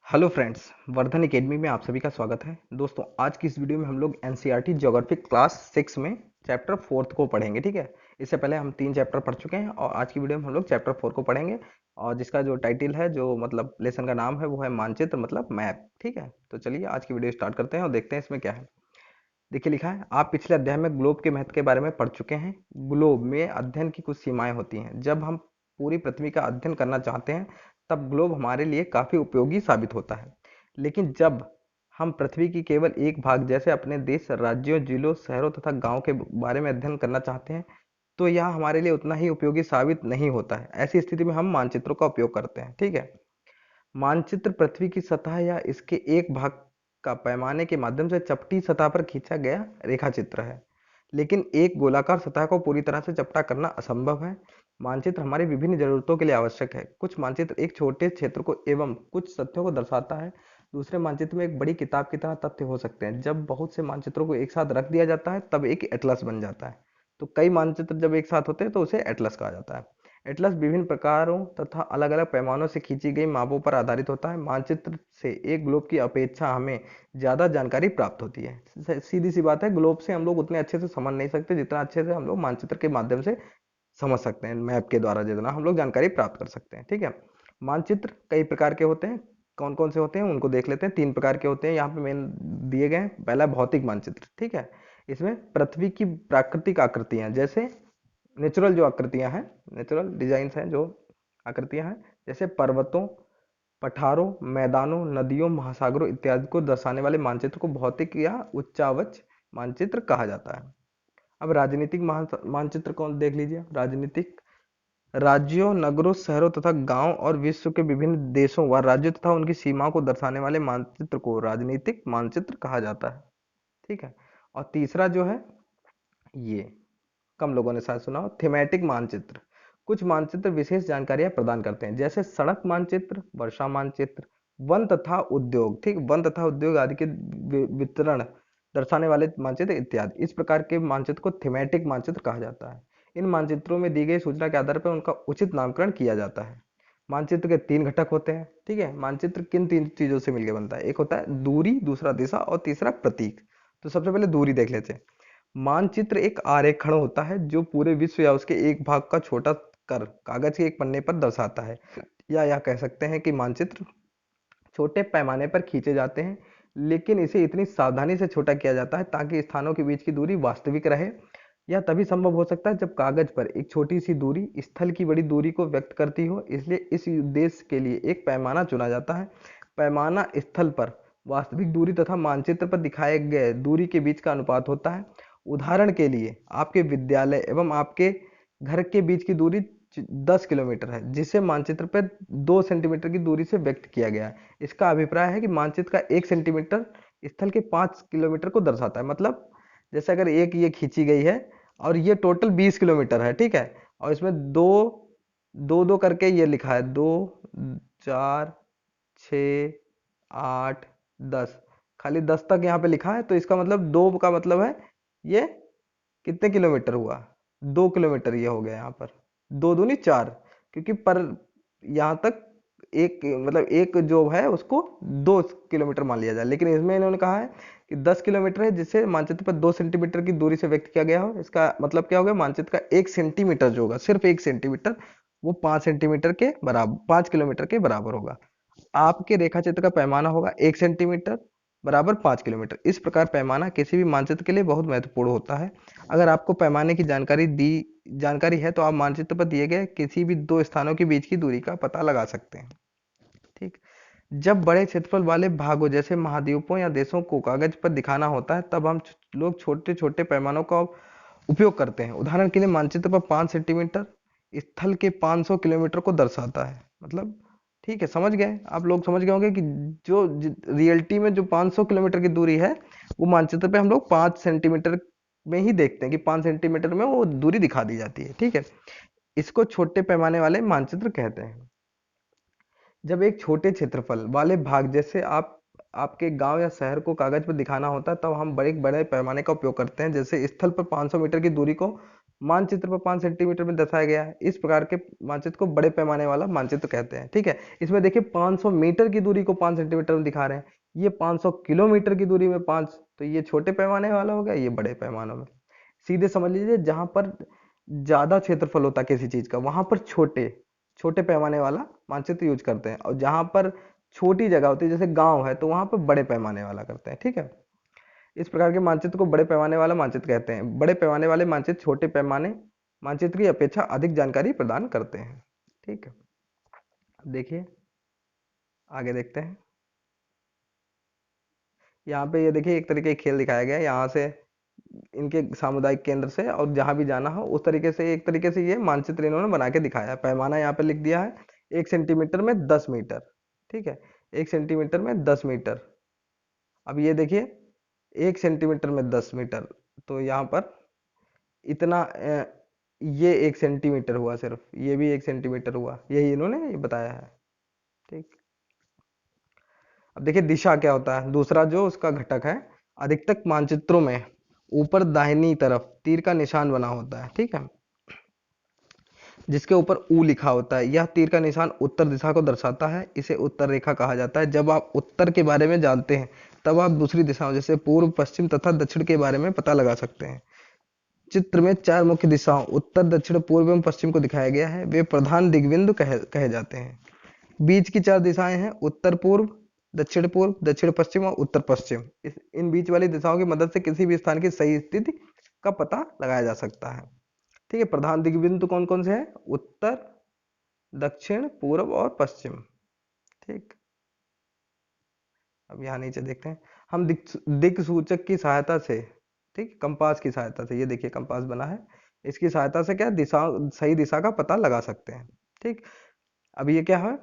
Hello friends, Vardhan academy में आप सभी का स्वागत है। दोस्तों, आज की इस वीडियो में हम लोग एनसीईआरटी ज्योग्राफी क्लास 6 में चैप्टर 4 को पढ़ेंगे। ठीक है, इससे पहले हम 3 चैप्टर पढ़ चुके हैं और आज की वीडियो में हम लोग चैप्टर 4 को पढ़ेंगे और जिसका जो टाइटल है, जो मतलब लेसन का नाम है, वो है मानचित्र मतलब मैप। ठीक है, तो चलिए आज की वीडियो स्टार्ट करते हैं और देखते हैं इसमें क्या है। देखिए, लिखा है, आप पिछले अध्याय में ग्लोब के महत्व के बारे में पढ़ चुके हैं। ग्लोब में अध्ययन की कुछ सीमाएं होती हैं। जब हम पूरी पृथ्वी का अध्ययन करना चाहते हैं तब ग्लोब हमारे लिए काफ़ी उपयोगी साबित होता है। लेकिन जब हम पृथ्वी की केवल एक भाग जैसे अपने देश, राज्यों, जिलों, शहरों तथा गांव के बारे में अध्ययन करना चाहते हैं तो यह हमारे लिए उतना ही उपयोगी साबित नहीं होता है। ऐसी स्थिति में हम मानचित्रों का उपयोग करते हैं। ठीक है, मानचित्र पृथ्वी की सतह या इसके एक भाग का पैमाने के माध्यम से चपटी सतह पर खींचा गया रेखा चित्र है, लेकिन एक गोलाकार सतह को पूरी तरह से चपटा करना असंभव है। मानचित्र हमारी विभिन्न जरूरतों के लिए आवश्यक है। कुछ मानचित्र एक छोटे क्षेत्र को एवं कुछ तथ्यों को दर्शाता है। दूसरे मानचित्र में एक बड़ी किताब की तरह तथ्य हो सकते हैं। जब बहुत से मानचित्रों को एक साथ रख दिया जाता है तब एक एटलस बन जाता है। तो कई मानचित्र जब एक साथ होते हैं तो उसे एटलस कहा जाता है। एटलस विभिन्न प्रकारों तथा अलग अलग पैमानों से खींची गई मापों पर आधारित होता है। मानचित्र से एक ग्लोब की अपेक्षा हमें ज़्यादा जानकारी प्राप्त होती है। सीधी सी बात है, ग्लोब से हम लोग उतने अच्छे से समझ नहीं सकते जितना अच्छे से हम लोग मानचित्र के माध्यम से समझ सकते हैं। मैप के द्वारा जितना हम लोग जानकारी प्राप्त कर सकते हैं। ठीक है, मानचित्र कई प्रकार के होते हैं। कौन कौन से होते हैं उनको देख लेते हैं। 3 प्रकार के होते हैं यहाँ पे मेन दिए गए हैं। पहला भौतिक मानचित्र। ठीक है, इसमें पृथ्वी की प्राकृतिक आकृतियां, जैसे नेचुरल जो आकृतियां हैं, नेचुरल डिजाइन हैं, जो आकृतियां हैं, जैसे पर्वतों, पठारों, मैदानों, नदियों, महासागरों इत्यादि को दर्शाने वाले मानचित्र को भौतिक या उच्चावच मानचित्र कहा जाता है। अब राजनीतिक मानचित्र कौन देख लीजिए। राजनीतिक राज्यों, नगरों, शहरों तथा गांव और विश्व के विभिन्न देशों व राज्यों तथा उनकी सीमाओं को दर्शाने वाले मानचित्र को राजनीतिक मानचित्र कहा जाता है। ठीक है, और तीसरा जो है, ये कम लोगों ने शायद सुना हो, थीमेटिक मानचित्र। कुछ मानचित्र विशेष जानकारियां प्रदान करते हैं, जैसे सड़क मानचित्र, वर्षा मानचित्र, वन तथा उद्योग। ठीक, वन तथा उद्योग आदि के वितरण दर्शाने वाले मानचित्र इत्यादि। इस प्रकार के मानचित्र को थीमेटिक मानचित्र कहा जाता है। इन मानचित्रों में दी गई सूचना के आधार पर उनका उचित नामकरण किया जाता है। मानचित्र के 3 घटक होते हैं। ठीक है, मानचित्र किन 3 चीजों से मिलकर बनता है? एक होता है दूरी, दूसरा दिशा और तीसरा प्रतीक। तो सबसे पहले दूरी देख लेते हैं। मानचित्र एक आरेखण होता है जो पूरे विश्व या उसके एक भाग का छोटा कर कागज के एक पन्ने पर दर्शाता है। या यह कह सकते हैं कि मानचित्र छोटे पैमाने पर खींचे जाते हैं, लेकिन इसे इतनी सावधानी से छोटा किया जाता है ताकि स्थानों के बीच की दूरी वास्तविक रहे। यह तभी संभव हो सकता है जब कागज पर एक छोटी सी दूरी स्थल की बड़ी दूरी को व्यक्त करती हो। इसलिए इस उद्देश्य के लिए एक पैमाना चुना जाता है। पैमाना स्थल पर वास्तविक दूरी तथा मानचित्र पर दिखाए गए दूरी के बीच का अनुपात होता है। उदाहरण के लिए, आपके विद्यालय एवं आपके घर के बीच की दूरी 10 किलोमीटर है, जिसे मानचित्र पर 2 सेंटीमीटर की दूरी से व्यक्त किया गया है। इसका अभिप्राय है कि मानचित्र का 1 सेंटीमीटर स्थल के 5 किलोमीटर को दर्शाता है। मतलब जैसे अगर एक ये खींची गई है और ये टोटल 20 किलोमीटर है। ठीक है, और इसमें दो दो दो करके ये लिखा है, 2, 4, 6, 8, 10, खाली 10 तक यहाँ पे लिखा है। तो इसका मतलब 2 का मतलब है ये कितने किलोमीटर हुआ? 2 किलोमीटर ये हो गया यहाँ पर। 2 दूनी 4, क्योंकि पर यहाँ तक एक मतलब एक जो है उसको 2 किलोमीटर मान लिया जाए, लेकिन इसमें इन्होंने कहा है कि 10 किलोमीटर है, जिसे मानचित्र पर 2 सेंटीमीटर की दूरी से व्यक्त किया गया हो। इसका मतलब क्या हो गया? मानचित्र का 1 सेंटीमीटर जो होगा, सिर्फ 1 सेंटीमीटर, वो 5 सेंटीमीटर के बराबर, 5 किलोमीटर के बराबर होगा। आपके रेखा चित्र का पैमाना होगा 1 सेंटीमीटर बराबर 5 किलोमीटर। इस प्रकार पैमाना किसी भी मानचित्र के लिए बहुत महत्वपूर्ण होता है। अगर आपको पैमाने की जानकारी है तो आप मानचित्र पर दिए गए किसी भी 2 स्थानों के बीच की दूरी का पता लगा सकते हैं। ठीक, जब बड़े क्षेत्रफल वाले भागों जैसे महाद्वीपों या देशों को कागज पर दिखाना होता है तब हम लोग छोटे छोटे पैमानों का उपयोग करते हैं। उदाहरण के लिए, मानचित्र पर 5 सेंटीमीटर स्थल के 500 किलोमीटर को दर्शाता है। मतलब ठीक है, समझ गए आप लोग, समझ गए होंगे कि जो रियलिटी में जो 500 किलोमीटर की दूरी है वो मानचित्र पे हम लोग 5 सेंटीमीटर में ही देखते हैं कि 5 सेंटीमीटर में वो दूरी दिखा दी जाती है। ठीक है, इसको छोटे पैमाने वाले मानचित्र कहते हैं। जब एक छोटे क्षेत्रफल वाले भाग जैसे आपके गांव या शहर को कागज पर दिखाना होता है तब हम बड़े बड़े पैमाने का उपयोग करते हैं। जैसे स्थल पर 500 मीटर की दूरी को मानचित्र पर 5 सेंटीमीटर में दर्शाया गया है। इस प्रकार के मानचित्र को बड़े पैमाने वाला मानचित्र कहते हैं। ठीक है, इसमें देखिए 500 मीटर की दूरी को 5 सेंटीमीटर में दिखा रहे हैं, ये 500 किलोमीटर की दूरी में 5, तो ये छोटे पैमाने वाला हो गया, ये बड़े पैमानों में। सीधे समझ लीजिए, जहां पर ज्यादा क्षेत्रफल होता है किसी चीज का, वहां पर छोटे छोटे पैमाने वाला मानचित्र यूज करते हैं, और जहां पर छोटी जगह होती है जैसे गांव है, तो वहां पर बड़े पैमाने वाला करते हैं। ठीक है, इस प्रकार के मानचित्र को बड़े पैमाने वाला मानचित्र कहते हैं। बड़े पैमाने वाले मानचित्र छोटे पैमाने मानचित्र की अपेक्षा अधिक जानकारी प्रदान करते हैं। ठीक है, अब देखिए आगे देखते हैं। यहाँ पे ये देखिए एक तरीके का खेल दिखाया गया है, यहाँ से इनके सामुदायिक केंद्र से और जहां भी जाना हो उस तरीके से, एक तरीके से ये मानचित्र इन्होंने बना के दिखाया है। पैमाना यहाँ पे लिख दिया है 1 सेंटीमीटर में 10 मीटर। ठीक है, 1 सेंटीमीटर में 10 मीटर। अब ये देखिए 1 सेंटीमीटर में 10 मीटर, तो यहाँ पर इतना ये 1 सेंटीमीटर हुआ, सिर्फ ये भी 1 सेंटीमीटर हुआ, यही इन्होंने ये बताया है। ठीक, अब देखिए दिशा क्या होता है, दूसरा जो उसका घटक है। अधिकतर मानचित्रों में ऊपर दाहिनी तरफ तीर का निशान बना होता है। ठीक है, जिसके ऊपर ऊ लिखा होता है। यह तीर का निशान उत्तर दिशा को दर्शाता है, इसे उत्तर रेखा कहा जाता है। जब आप उत्तर के बारे में जानते हैं तब आप दूसरी दिशाओं जैसे पूर्व, पश्चिम तथा दक्षिण के बारे में पता लगा सकते हैं। चित्र में 4 मुख्य दिशाओं उत्तर, दक्षिण, पूर्व एवं पश्चिम को दिखाया गया है। वे प्रधान दिग्बिंदु कहे जाते हैं। बीच की 4 दिशाएं हैं उत्तर पूर्व, दक्षिण पूर्व, दक्षिण पश्चिम और उत्तर पश्चिम। इन बीच वाली दिशाओं की मदद से किसी भी स्थान की सही स्थिति का पता लगाया जा सकता है। ठीक है, प्रधान दिग्बिंदु कौन कौन से हैं? उत्तर, दक्षिण, पूर्व और पश्चिम। ठीक, अब यहाँ नीचे देखते हैं। हम दिक् सूचक की सहायता से, ठीक, कंपास की सहायता से, ये देखिए कंपास बना है, इसकी सहायता से क्या दिशा, सही दिशा का पता लगा सकते हैं। ठीक, अब ये क्या है,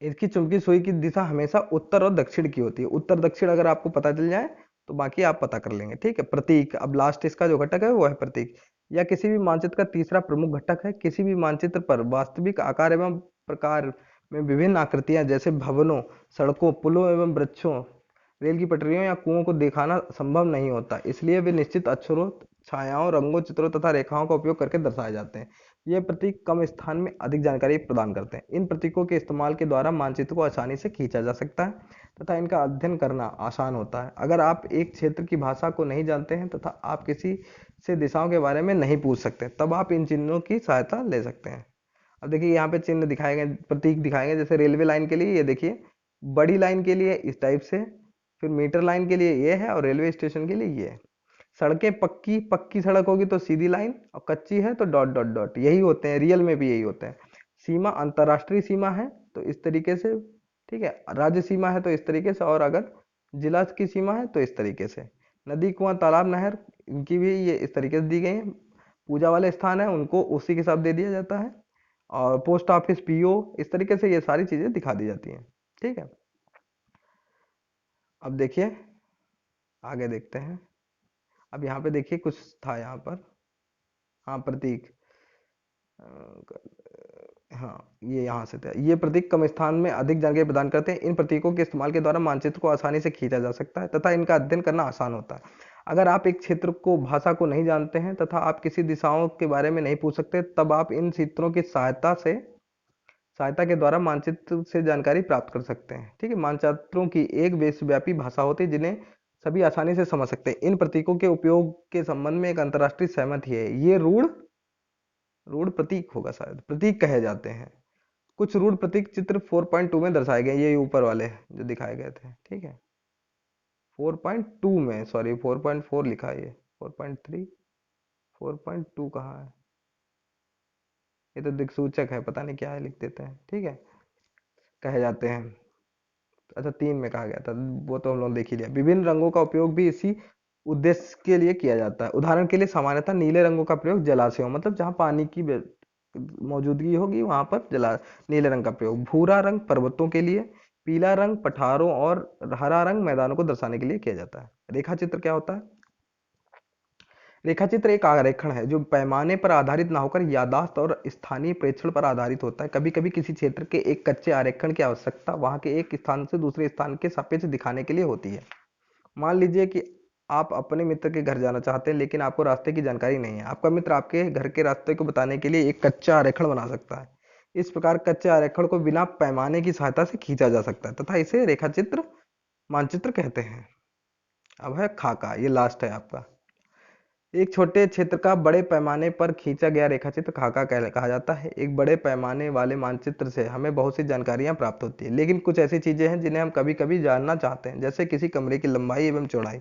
इसकी चुंबकीय सुई की दिशा हमेशा उत्तर और दक्षिण की होती है। उत्तर दक्षिण अगर आपको पता चल जाए तो बाकी आप पता कर लेंगे। ठीक है, प्रतीक, अब लास्ट इसका जो घटक है वो है प्रतीक। यह किसी भी मानचित्र का तीसरा प्रमुख घटक है। किसी भी मानचित्र पर वास्तविक आकार एवं प्रकार में विभिन्न आकृतियां जैसे भवनों, सड़कों, पुलों एवं वृक्षों, रेल की पटरियों या कुओं को दिखाना संभव नहीं होता, इसलिए वे निश्चित अक्षरों, छायाओं, रंगों, चित्रों तथा रेखाओं का उपयोग करके दर्शाए जाते हैं। ये प्रतीक कम स्थान में अधिक जानकारी प्रदान करते हैं। इन प्रतीकों के इस्तेमाल के द्वारा मानचित्र को आसानी से खींचा जा सकता है तथा इनका अध्ययन करना आसान होता है। अगर आप एक क्षेत्र की भाषा को नहीं जानते हैं तथा आप किसी से दिशाओं के बारे में नहीं पूछ सकते, तब आप इन चिन्हों की सहायता ले सकते हैं। अब देखिए यहाँ पे चिन्ह दिखाए गए, प्रतीक दिखाए गए, जैसे रेलवे लाइन के लिए ये देखिए, बड़ी लाइन के लिए इस टाइप से, फिर मीटर लाइन के लिए ये है, और रेलवे स्टेशन के लिए ये है। सड़कें पक्की पक्की सड़क होगी तो सीधी लाइन, और कच्ची है तो डॉट डॉट डॉट, यही होते हैं, रियल में भी यही होते हैं। सीमा अंतरराष्ट्रीय सीमा है तो इस तरीके से, ठीक है, राज्य सीमा है तो इस तरीके से, और अगर जिला की सीमा है तो इस तरीके से। नदी, कुआं, तालाब, नहर, इनकी भी ये इस तरीके से दी गई है। पूजा वाले स्थान है उनको उसी के हिसाब दे दिया जाता है, और पोस्ट ऑफिस, पीओ, इस तरीके से ये सारी चीजें दिखा दी जाती हैं। ठीक है, अब देखिए आगे देखते हैं। अब यहाँ पे देखिए कुछ था यहाँ पर, हाँ प्रतीक, हाँ ये यहाँ से था। ये प्रतीक कम स्थान में अधिक जानकारी प्रदान करते हैं। इन प्रतीकों के इस्तेमाल के द्वारा मानचित्र को आसानी से खींचा जा सकता है तथा इनका अध्ययन करना आसान होता है। अगर आप एक क्षेत्र को, भाषा को नहीं जानते हैं तथा आप किसी दिशाओं के बारे में नहीं पूछ सकते, तब आप इन चित्रों की सहायता के द्वारा मानचित्र से जानकारी प्राप्त कर सकते हैं। ठीक है, मानचित्रों की एक विश्वव्यापी भाषा होती है जिन्हें सभी आसानी से समझ सकते हैं। इन प्रतीकों के उपयोग के संबंध में एक अंतरराष्ट्रीय सहमति है। ये रूढ़ प्रतीक होगा, शायद प्रतीक कहे जाते हैं। कुछ रूढ़ प्रतीक चित्र 4.2 में दर्शाए गए, ये ऊपर वाले जो दिखाए गए थे। ठीक है, 4.2 में, सॉरी 4.4 लिखा है, ये 4.3, 4.2 कहाँ है? ये तो दिक्सूचक है, पता नहीं क्या है, लिख देते हैं। ठीक है, कहे जाते हैं। अच्छा 3 में कहा गया था, वो तो हम लोग देख ही लिया। विभिन्न रंगों का उपयोग भी इसी उद्देश्य के लिए किया जाता है। उदाहरण के लिए सामान्यतः नीले रंगों का प्रयोग जलाशयों, मतलब जहाँ पानी की मौजूदगी होगी वहां पर नीले रंग का प्रयोग। भूरा रंग पर्वतों के लिए, पीला रंग पठारों, और हरा रंग मैदानों को दर्शाने के लिए किया जाता है। रेखा चित्र क्या होता है? रेखाचित्र एक आरेखण है जो पैमाने पर आधारित ना होकर याददाश्त और स्थानीय प्रेक्षण पर आधारित होता है। कभी कभी किसी क्षेत्र के एक कच्चे आरेखण की आवश्यकता वहां के एक स्थान से दूसरे स्थान के सापेक्ष दिखाने के लिए होती है। मान लीजिए कि आप अपने मित्र के घर जाना चाहते हैं लेकिन आपको रास्ते की जानकारी नहीं है। आपका मित्र आपके घर के रास्ते को बताने के लिए एक कच्चा आरेखण बना सकता है। इस प्रकार कच्चे आरेखण को बिना पैमाने की सहायता से खींचा जा सकता है तथा इसे रेखाचित्र मानचित्र कहते हैं। अब है खाका, ये लास्ट है आपका। एक छोटे क्षेत्र का बड़े पैमाने पर खींचा गया रेखाचित्र खाका कहा जाता है। एक बड़े पैमाने वाले मानचित्र से हमें बहुत सी जानकारियां प्राप्त होती है, लेकिन कुछ ऐसी चीजें हैं जिन्हें हम कभी कभी जानना चाहते हैं, जैसे किसी कमरे की लंबाई एवं चौड़ाई,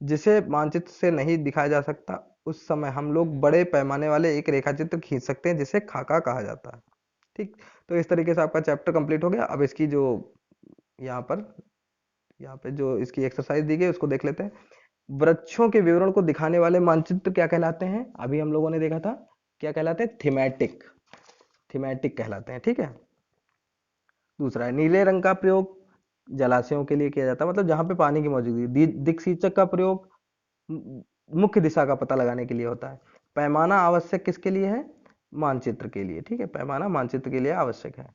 जिसे मानचित्र से नहीं दिखाया जा सकता। उस समय हम लोग बड़े पैमाने वाले एक रेखाचित्र खींच सकते हैं जिसे खाका कहा जाता है। ठीक, तो इस तरीके से आपका चैप्टर कंप्लीट हो गया। अब इसकी जो यहाँ पर यहाँ पे जो इसकी एक्सरसाइज दी गई उसको देख लेते हैं। वृक्षों के विवरण को दिखाने वाले मानचित्र क्या कहलाते हैं? अभी हम लोगों ने देखा था, क्या कहलाते हैं? थीमेटिक, थीमेटिक कहलाते हैं। ठीक है। दूसरा है नीले रंग का प्रयोग जलाशयों के लिए किया जाता है, मतलब जहां पे पानी की मौजूदगी। दिक्सूचक का प्रयोग मुख्य दिशा का पता लगाने के लिए होता है। पैमाना आवश्यक किसके लिए है? मानचित्र के लिए। ठीक है, पैमाना मानचित्र के लिए आवश्यक है।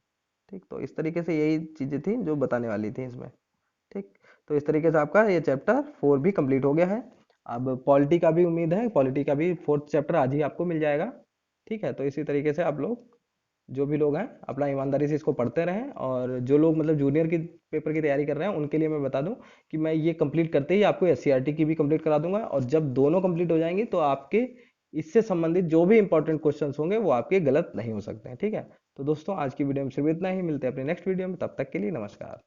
ठीक, तो इस तरीके से यही चीजें थी जो बताने वाली थी इसमें। ठीक, तो इस तरीके से आपका ये चैप्टर 4 भी कंप्लीट हो गया है। अब पॉलिटी का भी उम्मीद है, पॉलिटी का भी 4th चैप्टर आज ही आपको मिल जाएगा। ठीक है, तो इसी तरीके से आप लोग जो भी लोग हैं अपना ईमानदारी से इसको पढ़ते रहें, और जो लोग मतलब जूनियर की पेपर की तैयारी कर रहे हैं उनके लिए मैं बता दूं कि मैं ये कंप्लीट करते ही आपको एससीईआरटी की भी कंप्लीट करा दूंगा, और जब दोनों कंप्लीट हो जाएंगे तो आपके इससे संबंधित जो भी इंपॉर्टेंट क्वेश्चंस होंगे वो आपके गलत नहीं हो सकते हैं। ठीक है, तो दोस्तों आज की वीडियो में सिर्फ इतना ही, मिलते हैं अपने नेक्स्ट वीडियो में, तब तक के लिए नमस्कार।